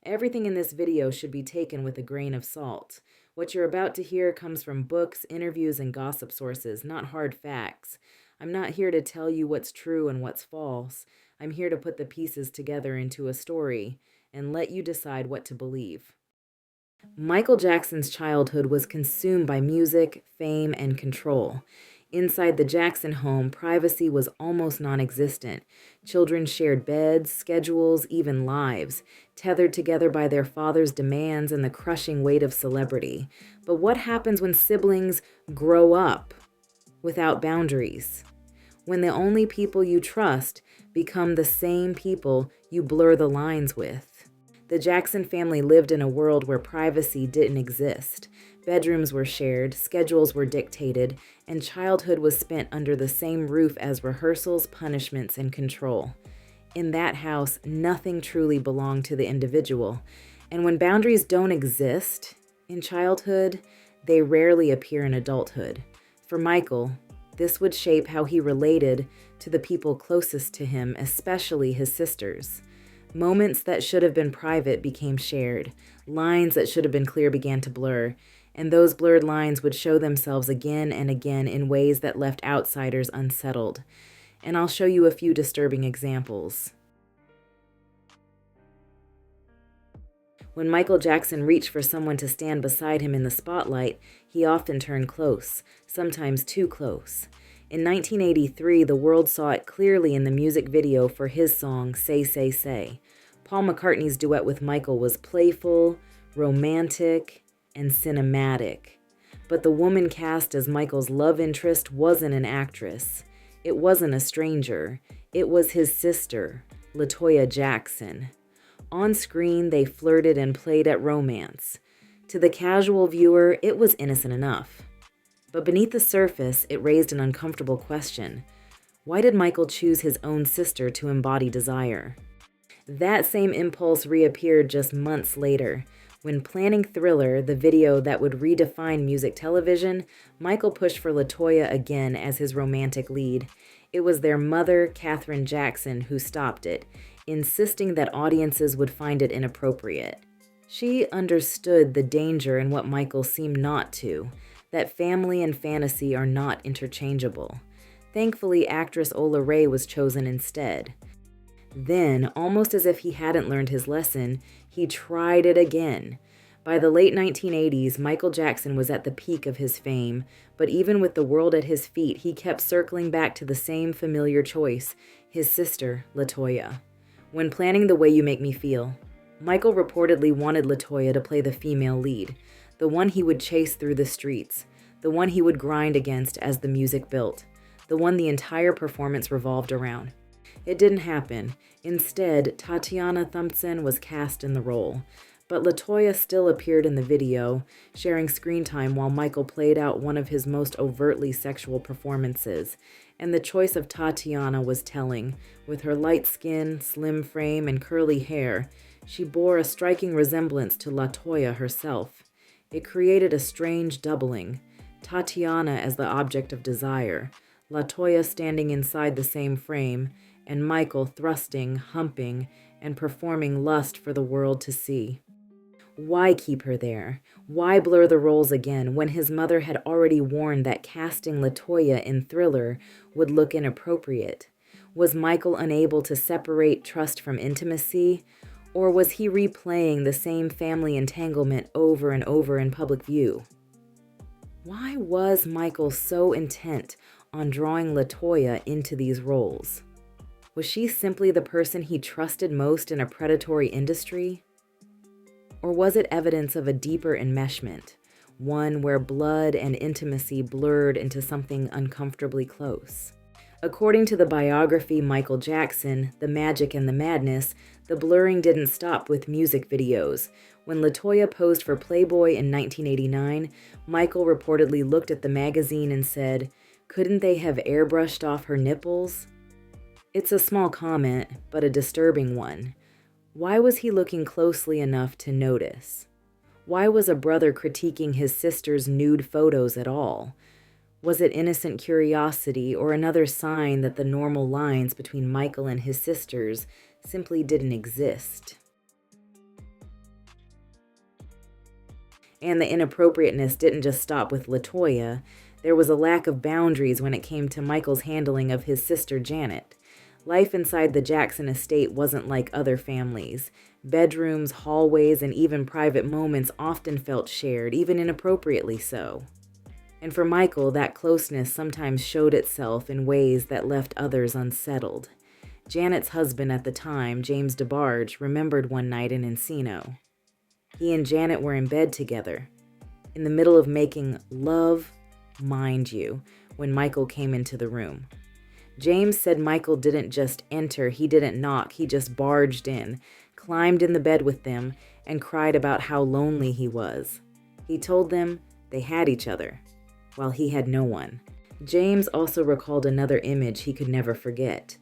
Everything in this video should be taken with a grain of salt. What you're about to hear comes from books, interviews, and gossip sources, not hard facts. I'm not here to tell you what's true and what's false. I'm here to put the pieces together into a story and let you decide what to believe. Michael Jackson's childhood was consumed by music, fame, and control. Inside the Jackson home, privacy was almost non-existent. Children shared beds, schedules, even lives, tethered together by their father's demands and the crushing weight of celebrity. But what happens when siblings grow up without boundaries? When the only people you trust become the same people you blur the lines with? The Jackson family lived in a world where privacy didn't exist. Bedrooms were shared, schedules were dictated, and childhood was spent under the same roof as rehearsals, punishments, and control. In that house, nothing truly belonged to the individual. And when boundaries don't exist in childhood, they rarely appear in adulthood. For Michael, this would shape how he related to the people closest to him, especially his sisters. Moments that should have been private became shared. Lines that should have been clear began to blur. And those blurred lines would show themselves again and again in ways that left outsiders unsettled. And I'll show you a few disturbing examples. When Michael Jackson reached for someone to stand beside him in the spotlight, he often turned close, sometimes too close. In 1983, the world saw it clearly in the music video for his song, Say, Say, Say. Paul McCartney's duet with Michael was playful, romantic, and cinematic. But the woman cast as Michael's love interest wasn't an actress. It wasn't a stranger. It was his sister, LaToya Jackson. On screen, they flirted and played at romance. To the casual viewer, it was innocent enough. But beneath the surface, it raised an uncomfortable question. Why did Michael choose his own sister to embody desire? That same impulse reappeared just months later. When planning Thriller, the video that would redefine music television, Michael pushed for LaToya again as his romantic lead. It was their mother, Katherine Jackson, who stopped it, insisting that audiences would find it inappropriate. She understood the danger in what Michael seemed not to, that family and fantasy are not interchangeable. Thankfully, actress Ola Ray was chosen instead. Then, almost as if he hadn't learned his lesson, he tried it again. By the late 1980s, Michael Jackson was at the peak of his fame, but even with the world at his feet, he kept circling back to the same familiar choice, his sister, LaToya. When planning The Way You Make Me Feel, Michael reportedly wanted LaToya to play the female lead, the one he would chase through the streets, the one he would grind against as the music built, the one the entire performance revolved around. It didn't happen. Instead, Tatiana Thumpson was cast in the role. But LaToya still appeared in the video, sharing screen time while Michael played out one of his most overtly sexual performances. And the choice of Tatiana was telling. With her light skin, slim frame, and curly hair, she bore a striking resemblance to LaToya herself. It created a strange doubling. Tatiana as the object of desire, LaToya standing inside the same frame, and Michael thrusting, humping, and performing lust for the world to see. Why keep her there? Why blur the roles again when his mother had already warned that casting LaToya in Thriller would look inappropriate? Was Michael unable to separate trust from intimacy? Or was he replaying the same family entanglement over and over in public view? Why was Michael so intent on drawing LaToya into these roles? Was she simply the person he trusted most in a predatory industry? Or was it evidence of a deeper enmeshment, one where blood and intimacy blurred into something uncomfortably close? According to the biography Michael Jackson, The Magic and the Madness, the blurring didn't stop with music videos. When LaToya posed for Playboy in 1989, Michael reportedly looked at the magazine and said, "Couldn't they have airbrushed off her nipples?" It's a small comment, but a disturbing one. Why was he looking closely enough to notice? Why was a brother critiquing his sister's nude photos at all? Was it innocent curiosity or another sign that the normal lines between Michael and his sisters simply didn't exist? And the inappropriateness didn't just stop with LaToya. There was a lack of boundaries when it came to Michael's handling of his sister Janet. Life inside the Jackson estate wasn't like other families. Bedrooms, hallways, and even private moments often felt shared, even inappropriately so. And for Michael, that closeness sometimes showed itself in ways that left others unsettled. Janet's husband at the time, James DeBarge, remembered one night in Encino. He and Janet were in bed together, in the middle of making love, mind you, when Michael came into the room. James said Michael didn't just enter, he didn't knock, he just barged in, climbed in the bed with them, and cried about how lonely he was. He told them they had each other, while he had no one. James also recalled another image he could never forget.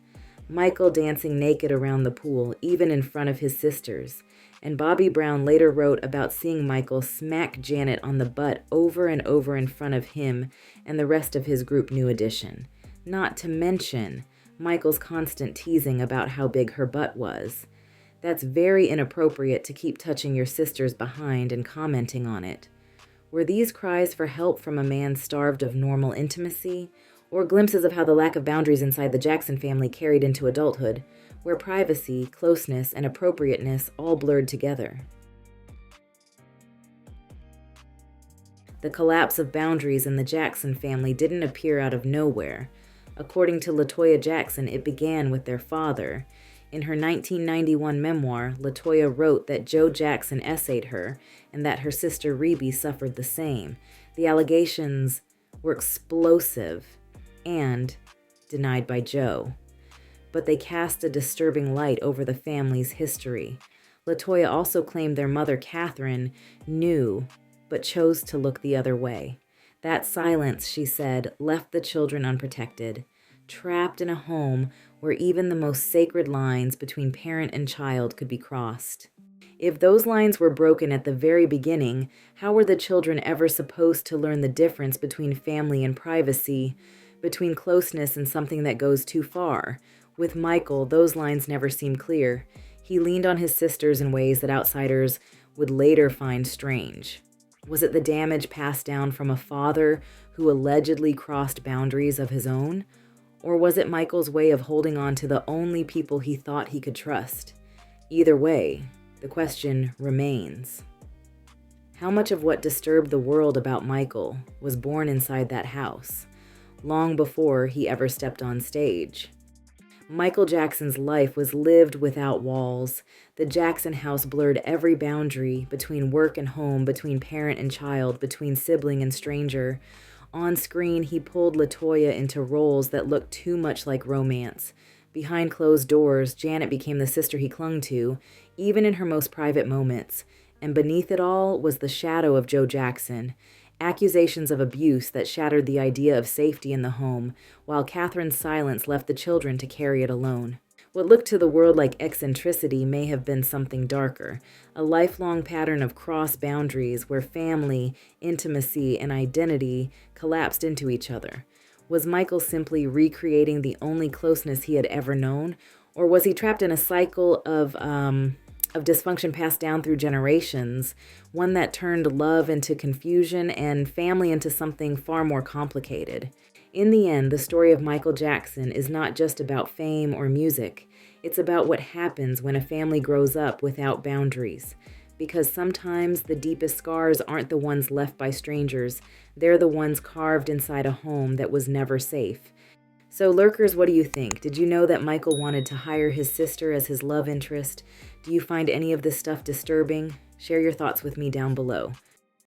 Michael dancing naked around the pool, even in front of his sisters. And Bobby Brown later wrote about seeing Michael smack Janet on the butt over and over in front of him and the rest of his group New Edition. Not to mention Michael's constant teasing about how big her butt was. That's very inappropriate to keep touching your sister's behind and commenting on it. Were these cries for help from a man starved of normal intimacy, or glimpses of how the lack of boundaries inside the Jackson family carried into adulthood, where privacy, closeness, and appropriateness all blurred together? The collapse of boundaries in the Jackson family didn't appear out of nowhere. According to LaToya Jackson, it began with their father. In her 1991 memoir, LaToya wrote that Joe Jackson essayed her and that her sister Rebe suffered the same. The allegations were explosive and denied by Joe, but they cast a disturbing light over the family's history. LaToya also claimed their mother, Catherine, knew but chose to look the other way. That silence, she said, left the children unprotected, trapped in a home where even the most sacred lines between parent and child could be crossed. If those lines were broken at the very beginning, how were the children ever supposed to learn the difference between family and privacy, between closeness and something that goes too far? With Michael, those lines never seemed clear. He leaned on his sisters in ways that outsiders would later find strange. Was it the damage passed down from a father who allegedly crossed boundaries of his own? Or was it Michael's way of holding on to the only people he thought he could trust? Either way, the question remains. How much of what disturbed the world about Michael was born inside that house, long before he ever stepped on stage? Michael Jackson's life was lived without walls. The Jackson house blurred every boundary between work and home, between parent and child, between sibling and stranger. On screen, he pulled LaToya into roles that looked too much like romance. Behind closed doors, Janet became the sister he clung to, even in her most private moments. And beneath it all was the shadow of Joe Jackson. Accusations of abuse that shattered the idea of safety in the home, while Catherine's silence left the children to carry it alone. What looked to the world like eccentricity may have been something darker, a lifelong pattern of cross boundaries where family, intimacy, and identity collapsed into each other. Was Michael simply recreating the only closeness he had ever known, or was he trapped in a cycle of dysfunction passed down through generations, one that turned love into confusion and family into something far more complicated? In the end, the story of Michael Jackson is not just about fame or music. It's about what happens when a family grows up without boundaries. Because sometimes the deepest scars aren't the ones left by strangers. They're the ones carved inside a home that was never safe. So lurkers, what do you think? Did you know that Michael wanted to hire his sister as his love interest? Do you find any of this stuff disturbing? Share your thoughts with me down below.